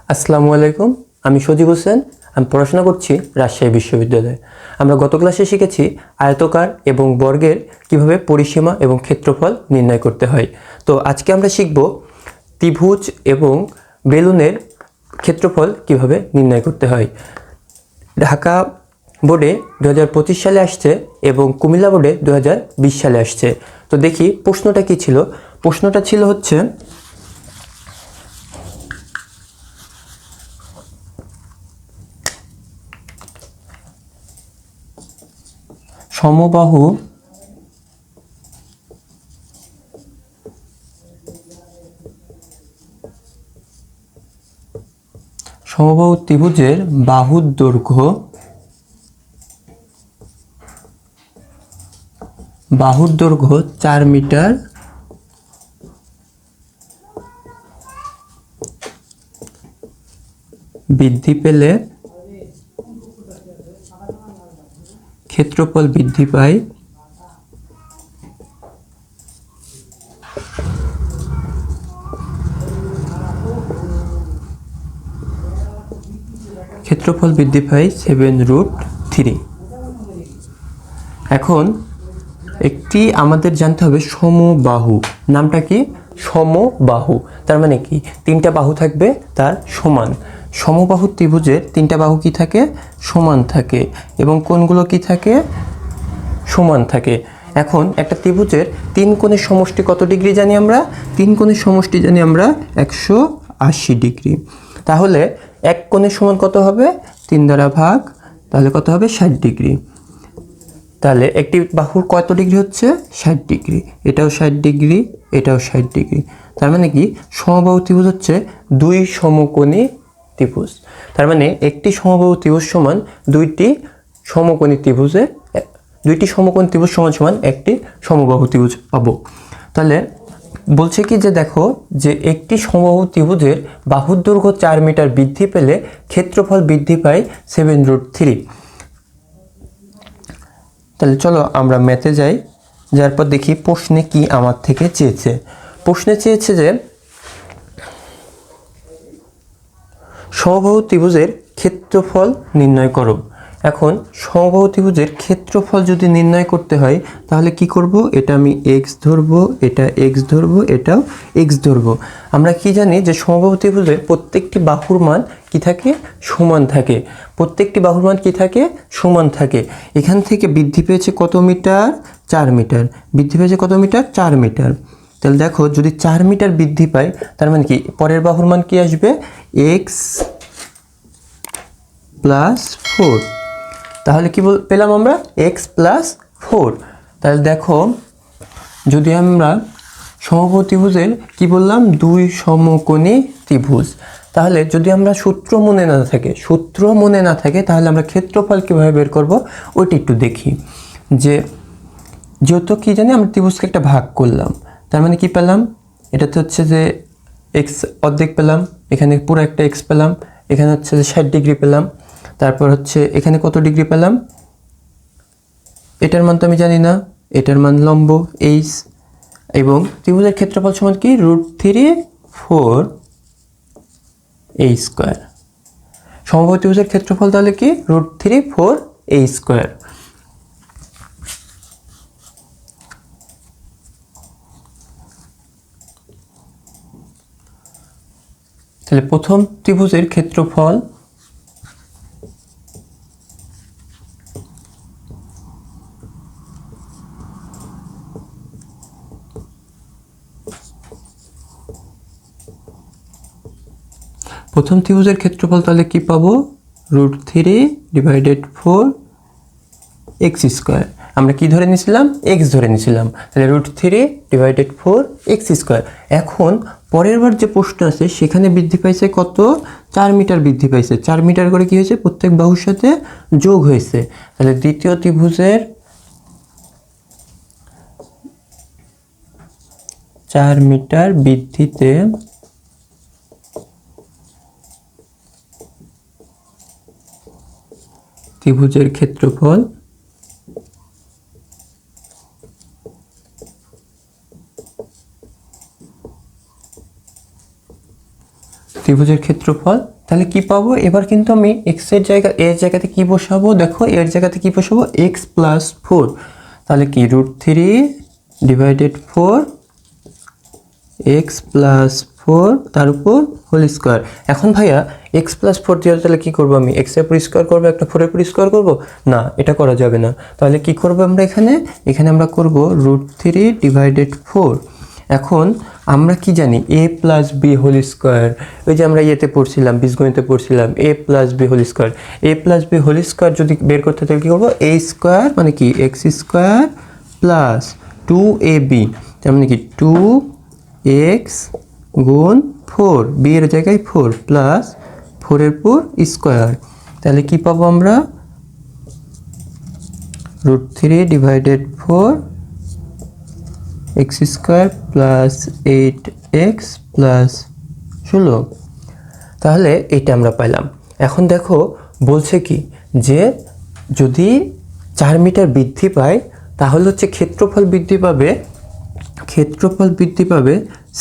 আসসালামু আলাইকুম। আমি সজীব হোসেন। আমি পড়াশোনা করছি রাজশাহী বিশ্ববিদ্যালয়ে। আমরা গত ক্লাসে শিখেছি আয়তকার এবং বর্গের কিভাবে পরিসীমা এবং ক্ষেত্রফল নির্ণয় করতে হয়। তো আজকে আমরা শিখব ত্রিভুজ এবং বেলুনের ক্ষেত্রফল কিভাবে নির্ণয় করতে হয়। ঢাকা বোর্ডে 2025 সালে আসছে এবং কুমিল্লা বোর্ডে 2020 সালে আসছে। তো দেখি প্রশ্নটা কি ছিল। প্রশ্নটা ছিল হচ্ছে সমবাহু ত্রিভুজের বাহুর দৈর্ঘ্য 4 মিটার বৃদ্ধি পেলে ক্ষেত্রফল বৃদ্ধি পায় ক্ষেত্রফল বৃদ্ধি পায় 7√3। এখন একটি আমাদের জানতে হবে সমবাহু। নামটা কি? সমবাহু। তার মানে কি? তিনটা বাহু থাকবে তার সমান। সমবাহু ত্রিভুজের তিনটা বাহু কি থাকে? সমান থাকে। এবং কোণগুলো কি থাকে? সমান থাকে। এখন একটা ত্রিভুজের তিন কোণের সমষ্টি কত ডিগ্রি জানি আমরা? তিন কোণের সমষ্টি জানি আমরা 180 ডিগ্রি। তাহলে এক কোণের সমান কত হবে? 3 দ্বারা ভাগ, তাহলে কত হবে? 60 ডিগ্রি। তাহলে একটি বাহুর কত ডিগ্রি হচ্ছে? 60 ডিগ্রি। এটাও 60 ডিগ্রি, এটাও 60 ডিগ্রি। তার মানে কি? সমবাহু ত্রিভুজ হচ্ছে দুই সমকোণী ত্রিভুজ। তার মানে একটি সমবাহু ত্রিভুজ সমান দুইটি সমকোণী ত্রিভুজের দুইটি সমকোণী ত্রিভুজ সমান সমান একটি সমবাহু ত্রিভুজ পাবো। তাহলে বলছে কি যে দেখো যে একটি সমবাহু ত্রিভুজের বাহুর দৈর্ঘ্য 4 মিটার বৃদ্ধি পেলে ক্ষেত্রফল বৃদ্ধি পায় 7√3। তাহলে চলো আমরা ম্যাথে যাই। যার পর দেখি প্রশ্নে কি আমার থেকে চেয়েছে। প্রশ্নে চেয়েছে যে সমবাহু ত্রিভুজের ক্ষেত্রফল নির্ণয় করো। এখন সমবাহু ত্রিভুজের ক্ষেত্রফল যদি নির্ণয় করতে হয় তাহলে কি করব? এটা আমি x ধরবো, এটা x ধরবো, এটাও x ধরবো। আমরা কি জানি যে সমবাহু ত্রিভুজের প্রত্যেকটি বাহুর মান কি থাকে? সমান থাকে। প্রত্যেকটি বাহুর মান কি থাকে? সমান থাকে। এখান থেকে বৃদ্ধি পেয়েছে কত মিটার? 4 মিটার। বৃদ্ধি পেয়েছে কত মিটার? 4 মিটার। তাহলে দেখো যদি 4 মিটার বৃদ্ধি পায় তার মানে কি পরের বাহুর মান কি আসবে? x plus 4। তাহলে কি পেলাম আমরা? x plus 4। তাহলে দেখো যদি আমরা সমবাহু ত্রিভুজের কি বললাম? দুই সমকোণী ত্রিভুজ। তাহলে যদি আমরা সূত্র মনে না থাকে তাহলে আমরা ক্ষেত্রফল কিভাবে বের করব ওইটা একটু দেখি। যেহেতু কি জানি আমরা ত্রিভুজকে একটা ভাগ করলাম, তার মানে কি পেলাম? এটাতে হচ্ছে যে x অর্ধেক পেলাম, এখানে পুরো একটা x পেলাম, এখানে হচ্ছে যে 60 ডিগ্রি পেলাম, তারপর হচ্ছে এখানে কত ডিগ্রি পেলাম? এটার মান তো আমি জানি না, এটার মান লম্ব h। এবং ত্রিভুজের ক্ষেত্রফল সমান কি? √3 4a²। সমবাহু ত্রিভুজের ক্ষেত্রফল তাহলে কি? √3 4a²। তাহলে প্রথম ত্রিভুজের ক্ষেত্রফল তাহলে কি পাবো? √3/4x²। আমরা কি ধরে নিয়েছিলাম? x ধরে নিয়েছিলাম। তাহলে √3/4x²। এখন পরের বার যে প্রশ্ন আছে সেখানে বৃদ্ধি পাইছে কত? 4 মিটার বৃদ্ধি পাইছে। 4 মিটার করে কি হয়েছে? প্রত্যেক বাহুর সাথে যোগ হয়েছে। তাহলে দ্বিতীয় ত্রিভুজের 4 মিটার বৃদ্ধিতে ত্রিভুজের ক্ষেত্রফল ত্রিভুজের ক্ষেত্রফল তাহলে কি পাবো? এবার কিন্তু আমি এক্স এর জায়গাতে কি বসাবো? দেখো এর জায়গাতে কি বসাবো? X plus 4। তাহলে কি √3 ডিভাইডেড 4 এক্স প্লাস 4 তার উপর হোল স্কোয়ার। এখন ভাইয়া এক্স প্লাস 4 দিয়ে তাহলে কী করবো? আমি এক্সের উপর স্কোয়ার করবো, একটা 4-এর উপর স্কোয়ার করবো না, এটা করা যাবে না। তাহলে কি করবো আমরা এখানে আমরা করবো √3 ডিভাইডেড 4। এখন আমরা কি জানি? a plus b whole square. ওই যে আমরা ইয়েতে পড়ছিলাম, বীজগণিতে পড়ছিলাম a plus b whole square. a plus b whole square যদি বের করতে তাহলে কী করবো? a স্কোয়ার মানে কি এক্স স্কোয়ার প্লাস 2ab, তার মানে কি 2x গুণ 4, বি এর জায়গায় 4 প্লাস 4-এর উপর স্কোয়ার। তাহলে কি পাবো আমরা? √3 divided 4 x square plus 8x plus 16। তাহলে এটা আমরা পাইলাম। এখন দেখো বলছে কি যে যদি 4 মিটার বৃদ্ধি পায় তাহলে হচ্ছে ক্ষেত্রফল বৃদ্ধি পাবে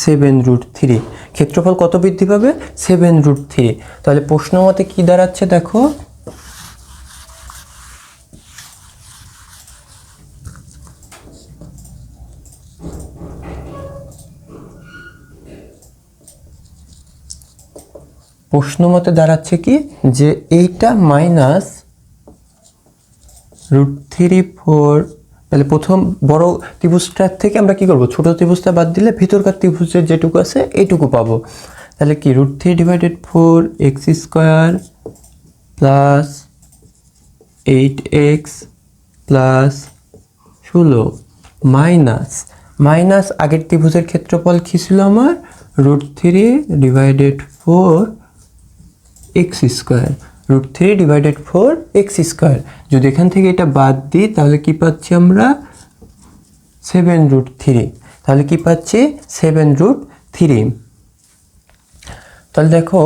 7√3। ক্ষেত্রফল কত বৃদ্ধি পাবে? 7√3। তাহলে প্রশ্ন মতে কি দাঁড়াচ্ছে দেখো, প্রশ্ন মতে দাঁড়াচ্ছে কি যে এইটা মাইনাস √3 4। তাহলে প্রথম বড় ত্রিভুজটার থেকে আমরা কি করব? ছোট ত্রিভুজটা বাদ দিলে ভিতরকার ত্রিভুজের যেটুকু আছে এইটুকু পাবো। তাহলে কি √3 divided 4 x square plus 8x plus 16 minus আগের ত্রিভুজের ক্ষেত্রফল কী ছিল আমার? √3 divided 4 x square. √3 divided 4 x square. যদি এখান থেকে এটা বাদ দিই তাহলে কি পাচ্ছি আমরা? 7√3। তাহলে কি পাচ্ছি? 7√3। তাহলে দেখো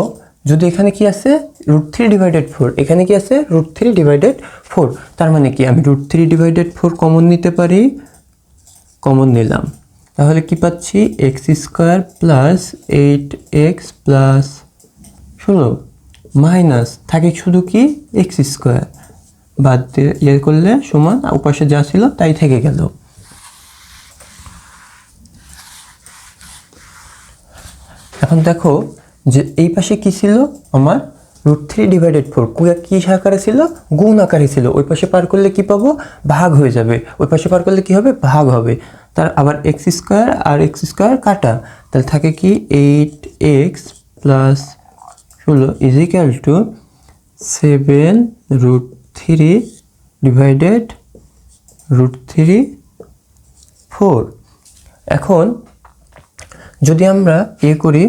যদি এখানে কি আছে? √3 ডিভাইডেড 4, এখানে কি আছে? √3 ডিভাইডেড 4। তার মানে কি আমি √3 ডিভাইডেড 4 কমন নিতে পারি, কমন নিলাম। তাহলে কি পাচ্ছি? X square plus 8x plus 16 minus থাকে শুধু কি এক্স স্কোয়ার, বাদ দিয়ে ইয়ে করলে সমান ওপাশে যা ছিল তাই থেকে গেল। এখন দেখো যে এই পাশে কি ছিল আমার? √3 ডিভাইডেড 4 কি আকারে ছিল? গুণ আকারে ছিল। ওই পাশে পার করলে কি পাবো? ভাগ হয়ে যাবে। ওই পাশে পার করলে কি হবে? ভাগ হবে। তার আবার এক্স স্কোয়ার আর এক্স স্কোয়ার কাটা, তাহলে থাকে কি 8x plus 16 is equal to 7√3 divided √3 4। এখন যদি আমরা করি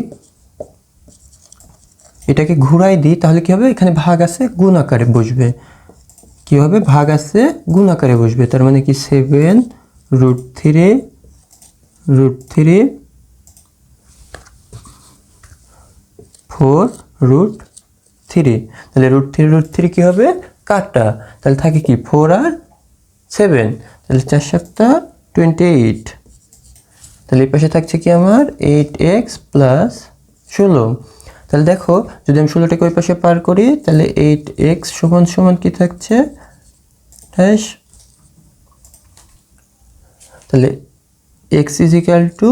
এটাকে ঘুরাই দিই তাহলে কি হবে? এখানে ভাগ আছে গুণ আকারে বসবে। কি হবে? ভাগ আছে গুণ আকারে বসবে। তার মানে কি 7√3 4√3। তাহলে √3 কি হবে? কাটা। তাহলে থাকে কি 4 আর 7, তাহলে 4 7 28। তাহলে এই পাশে থাকছে কি আমার 8x প্লাস 16। তাহলে দেখো যদি আমি 16টাকে ওই পাশে পার করি তাহলে 8x সমান কি থাকছে? 28। তাহলে x ইজ ইকুয়াল টু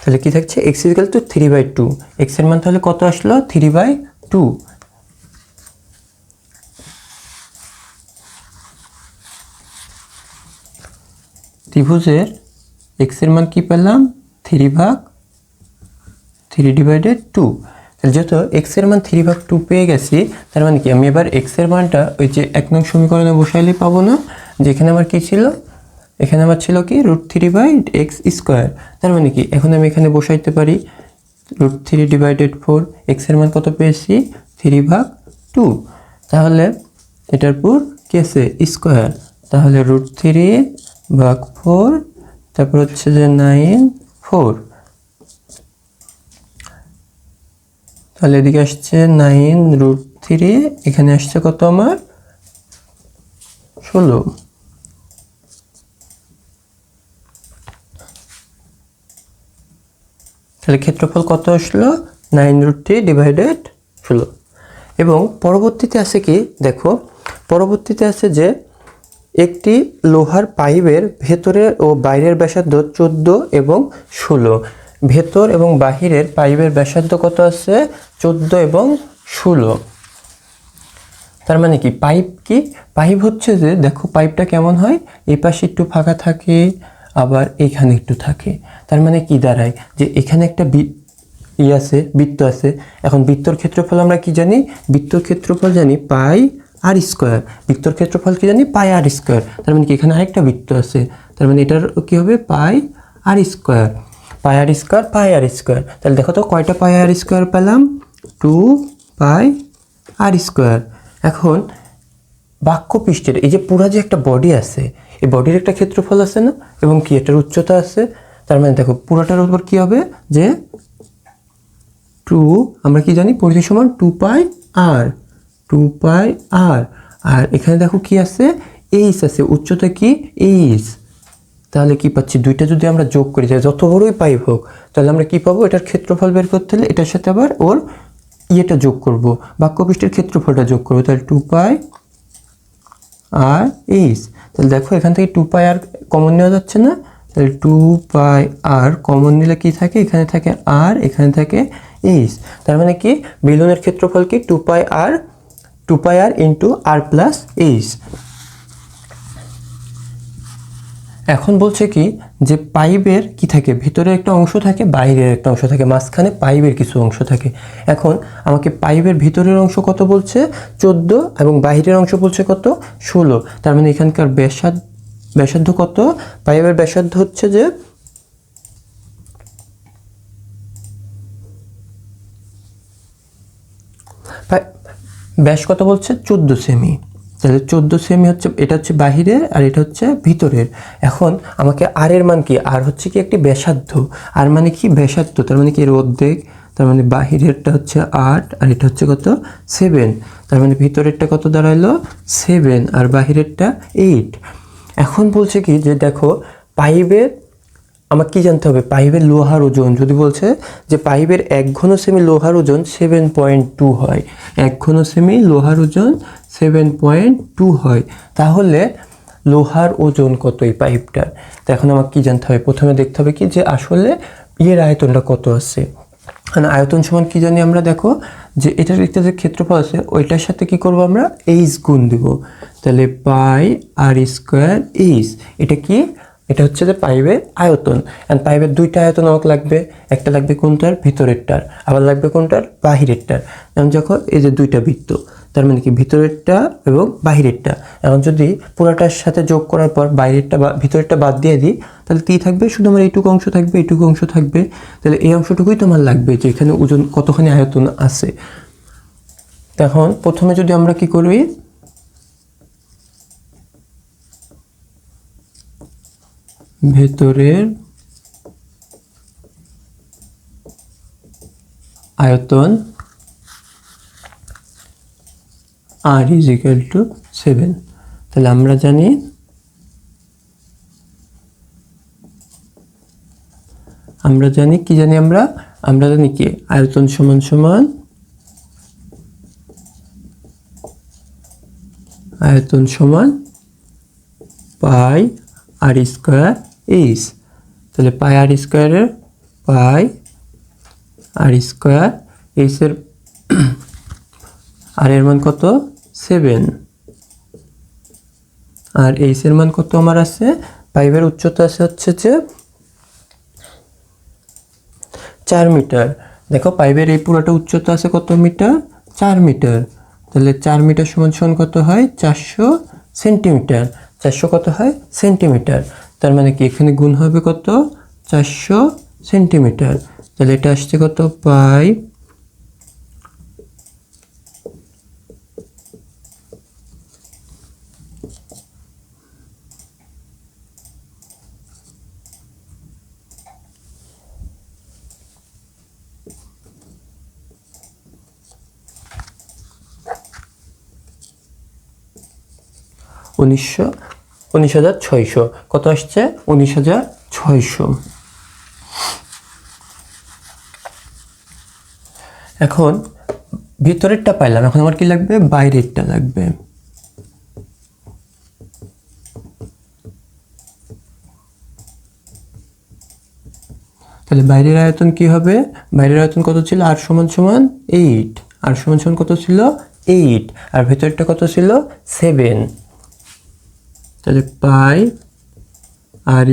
তাহলে কি থাকছে? x is equal to 3/2। x এর মান তাহলে কত আসলো? 3/2। ত্রিভুজের x এর মান কি পেলাম? 3/2। তাহলে যেহেতু x এর মান 3/2 পেয়ে গেছি, তার মানে কি আমি এবার x এর মানটা ওই যে 1 নং সমীকরণে বসাইলে পাবো না? যেখানে আমার কি ছিল? এখানে আমার ছিল কি √3/x স্কোয়ার। তার মানে কি এখন আমি এখানে বসাইতে পারি √3 ডিভাইডেড 4, x এর মান কত পেয়েছি? 3/2। তাহলে এটার পর কি আছে? স্কোয়ার। তাহলে √3/4, তারপর হচ্ছে যে 9 4, তাহলে এদিকে আসছে 9√3, এখানে আসছে কত আমার 16। তাহলে ক্ষেত্রফল কত আসলো 9√3 ডিভাইডেড 16। এবং পরবর্তীতে আছে কি দেখো, পরবর্তীতে আছে যে একটি লোহার পাইপের ভেতরের ও বাইরের ব্যাসার্ধ 14 এবং 16। ভেতর এবং বাহিরের পাইপের ব্যাসার্ধ কত আছে 14 এবং 16। তার মানে কি পাইপ কি, পাইপ হচ্ছে যে দেখো পাইপটা কেমন হয়, এই পাশে একটু ফাঁকা থাকে আবার এখানে একটু থাকে। তার মানে কি দাঁড়ায় যে এখানে একটা আছে, বৃত্ত আছে। এখন বৃত্তর ক্ষেত্রফল আমরা কি জানি, বৃত্তর ক্ষেত্রফল জানি পাই আর স্কোয়ার। বৃত্তর ক্ষেত্রফল কি জানি পাই আর স্কোয়ার। তার মানে কি এখানে আরেকটা বৃত্ত আছে, তার মানে এটার কি হবে পাই আর স্কোয়ার। পাই আর স্কোয়ার, পাই আর স্কোয়ার। তাহলে দেখো তো কয়টা পাই আর স্কোয়ার পেলাম, 2 পাই আর স্কোয়ার। এখন বাক্যপৃষ্ঠের এই যে পুরা যে একটা বডি আছে, এই বডির একটা ক্ষেত্রফল আছে না, এবং কি এটার উচ্চতা আছে। তার মানে দেখো পুরাটার উপর কি হবে যে 2, আমরা কি জানি পরিধি সমান 2 পাই আর, 2 পাই আর। আর এখানে দেখো কি আছে এইচ আছে, উচ্চতা কি এইচ। তাহলে কি পাচ্ছি, দুইটা যদি আমরা যোগ করি, যত বড়ই পাইপ হোক, তাহলে আমরা কি পাবো, এটার ক্ষেত্রফল বের করতে হলে এটার সাথে আবার ওর ইয়েটা যোগ করব, বাক্যপৃষ্ঠের ক্ষেত্রফলটা যোগ করবো। তাহলে 2 পাই আর এইচ। তাহলে দেখো এখান থেকে 2 পাই আর কমন নেওয়া যাচ্ছে না, তাহলে 2 পাই আর কমন নিলে কি থাকে, এখানে থাকে আর, এখানে থাকে এইচ। তার মানে কি বেলুনের ক্ষেত্রফল কি 2 পাই আর, 2 পাই আর ইন্টু আর প্লাস এইচ। এখন বলছে কি যে পাইপের কি থাকে, ভিতরে একটা অংশ থাকে, বাইরের একটা অংশ থাকে, মাঝখানে পাইপের কিছু অংশ থাকে। এখন আমাকে পাইপের ভিতরের অংশ কত বলছে 14 এবং বাইরের অংশ বলছে কত 16। তার মানে এখানকার ব্যাসার্ধ কত, পাইপের ব্যাসার্ধ হচ্ছে যে ব্যাস কত বলছে 14 সেমি। তাহলে 14 সেমি হচ্ছে, এটা হচ্ছে বাহিরের আর এটা হচ্ছে ভিতরের। এখন আমাকে আর এর মান কি, আর হচ্ছে কি একটি ব্যাসার্ধ, আর মানে কি ব্যাসার্ধ, তার মানে কি এর অর্ধেক। তার মানে বাহিরেরটা হচ্ছে 8 আর এটা হচ্ছে কত 7। তার মানে ভিতরেরটা কত দাঁড়াইলো 7 আর বাহিরেরটা 8। এখন বলছে কি যে দেখো পাইপের আমাকে কি জানতে হবে, পাইপের লোহার ওজন যদি বলছে যে পাইপের 1 ঘন সেমি লোহার ওজন 7.2 হয়, 1 ঘন সেমি লোহার ওজন 7.2 হয়, তাহলে লোহার ওজন কত এই পাইপটার। তো এখন আমাকে কি জানতে হবে, প্রথমে দেখতে হবে কি যে আসলে এর আয়তনটা কত আছে। মানে আয়তন সমান কি জানি আমরা, দেখো যে এটার একটা যে ক্ষেত্রফল আছে ওইটার সাথে কি করব আমরা এইচ গুণ দিব। তাহলে পাই আর স্কোয়ার এইচ, এটা কি, এটা হচ্ছে যে পাইপের আয়তন। এন্ড পাইপের দুইটা আয়তন আমাকে লাগবে, একটা লাগবে কোনটার ভিতরেরটার, আবার লাগবে কোনটার বাহিরেরটার। এখন যখন এই যে দুইটা বৃত্ত, তার মানে কি ভিতরেরটা এবং বাহিরেরটা, এখন যদি পুরাটার সাথে যোগ করার পর বাইরেরটা বা ভিতরেরটা বাদ দিয়ে দিই, তাহলে কি থাকবে, শুধু আমার এইটুকু অংশ থাকবে, এইটুকু অংশ থাকবে। তাহলে এই অংশটুকুই তোমার লাগবে যে এখানে ওজন কতখানি আয়তন আছে। এখন প্রথমে যদি আমরা কি করি, ভেতরের আয়তন আর ইজ ইকুয়াল টু 7। তাহলে আমরা জানি কি জানি আমরা জানি কি আয়তন সমান সমান আয়তন সমান পাই আর স্কোয়ার এইচ। তাহলে পাই আর স্কোয়ারের পাই আর স্কোয়ার এইচের আর এর মান কত 7 আর এইচের মান কত আমার আছে, পাইপের উচ্চতা আছে হচ্ছে যে 4 মিটার। দেখো পাইপের এই পুরোটা উচ্চতা আছে কত মিটার, 4 মিটার। তাহলে 4 মিটার সমান সমান কত হয় 400 সেন্টিমিটার, 400 কত হয় সেন্টিমিটার। তার মানে কি এখানে গুণ হবে কত 400 সেন্টিমিটার। তাহলে এটা আসছে কত পাই 19,600 কত আসছে 19,600। এখন ভিতরেরটা পাইলাম, এখন আমার কি লাগবে বাইরেরটা লাগবে। তাহলে বাইরের আয়তন কি হবে, বাইরের আয়তন কত ছিল r = 8, r = কত ছিল 8, আর ভেতরটা কত ছিল 7। তাহলে পাই r²,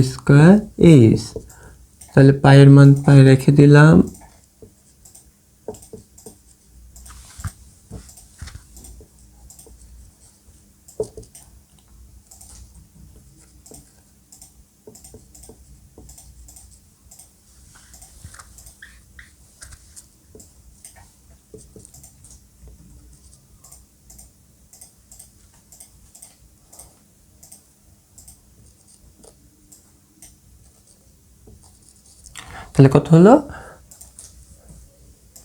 তাহলে পায়ের মান পাই রেখে দিলাম। তাহলে কত হলো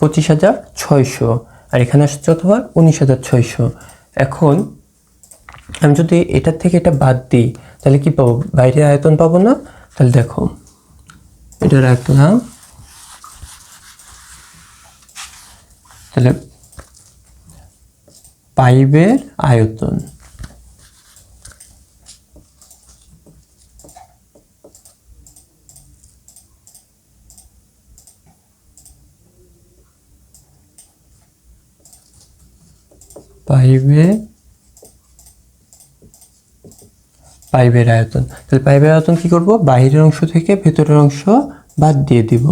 25,600, আর এখানে আসছে কত হয় 19,600। এখন আমি যদি এটার থেকে এটা বাদ দিই তাহলে কি পাবো, বাইরের আয়তন পাবো না। তাহলে দেখো এটা রাখলাম, তাহলে পাইপের আয়তন পাইপের আয়তন, তাহলে পাইপের আয়তন কি করব, বাইরের অংশ থেকে ভেতরের অংশ বাদ দিয়ে দিব।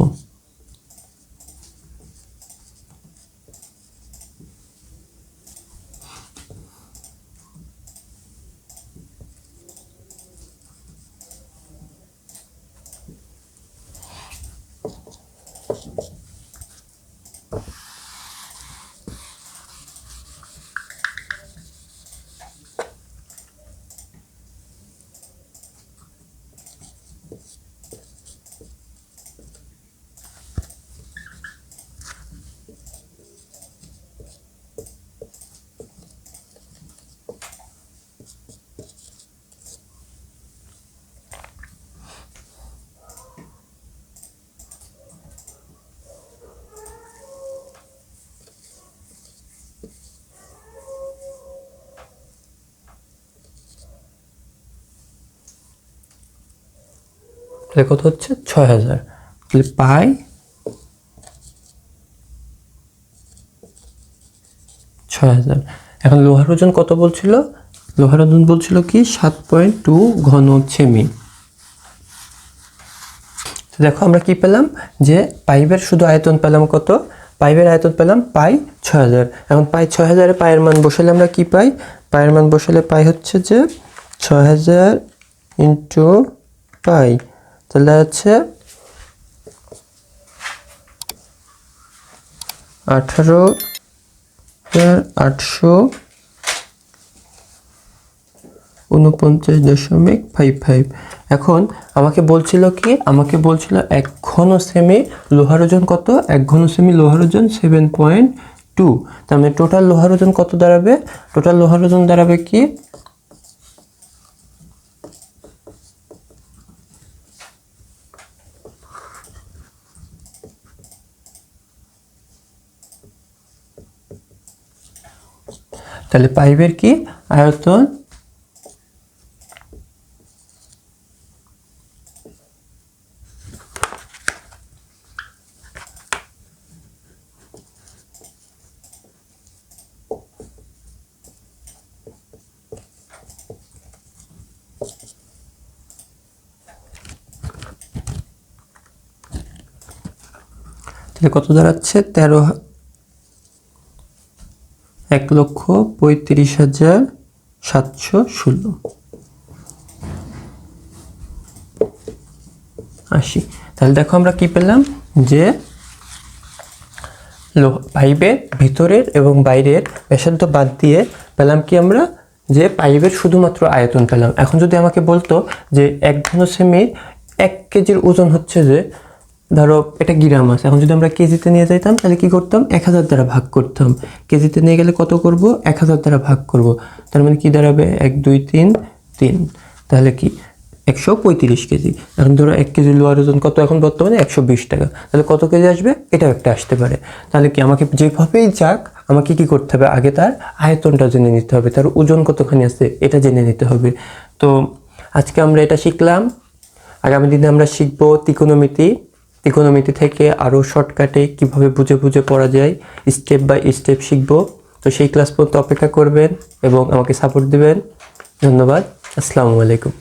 তাহলে কত হচ্ছে 6,000, তাহলে পাই 6,000। এখন লোহার ওজন কত বলছিল, লোহার ওজন বলছিল কি 7.2 ঘন সেমি। দেখো আমরা কি পেলাম, যে পাইপের শুধু আয়তন পেলাম কত, পাইপের আয়তন পেলাম পাই 6,000। এখন পাই 6,000-এ পায়ের মান বসালে আমরা কি পাই, পায়ের মান বসালে পাই হচ্ছে যে 6,000 ইন্টু পাই, তাহলে আছে 18,849.55। এখন আমাকে বলছিল কি, আমাকে বলছিল 1 ঘন সেমি লোহার ওজন কত, 1 ঘন সেমি লোহার ওজন 7.2। তার মানে টোটাল লোহার ওজন কত দাঁড়াবে, টোটাল লোহার ওজন দাঁড়াবে কি, তাহলে পাইপের কি আয়তন তাহলে কত দাঁড়াচ্ছে 1,35,716 80। তাহলে দেখো আমরা কি পেলাম, যে পাইপের ভিতরের এবং বাইরের ব্যাসার্ধ বাদ দিয়ে পেলাম কি আমরা, যে পাইপের শুধুমাত্র আয়তন পেলাম। এখন যদি আমাকে বলতো যে 1 ঘন সেমির 1 কেজির ওজন হচ্ছে, যে ধরো এটা গ্রাম আছে, এখন যদি আমরা কেজিতে নিয়ে যাইতাম তাহলে কি করতাম, 1000 দ্বারা ভাগ করতাম। কেজিতে নিয়ে গেলে কত করব, 1000 দ্বারা ভাগ করব। তার মানে কি দাঁড়াবে 1 2 3 3, তাহলে কি 135 কেজি। এখন ধরো 1 কেজি লোহার ওজন কত এখন বর্তমানে? 120 টাকা। তাহলে কত কেজি আসবে? এটাও একটা আসতে পারে। তাহলে কি আমাকে যেভাবেই যাক আমাকে কি করতে হবে? আগে তার আয়তনটা জেনে নিতে হবে, তার ওজন কতখানি আছে এটা জেনে নিতে হবে। তো আজকে আমরা এটা শিখলাম। আগামী দিনে আমরা শিখবো ত্রিকোণমিতি। ত্রিকোণমিতি থেকে আরও শর্টকাটে কীভাবে বুঝে বুঝে পড়া যায় স্টেপ বাই স্টেপ শিখবো। তো সেই ক্লাস পর্যন্ত অপেক্ষা করবেন এবং আমাকে সাপোর্ট দিবেন। ধন্যবাদ। আসসালামু আলাইকুম।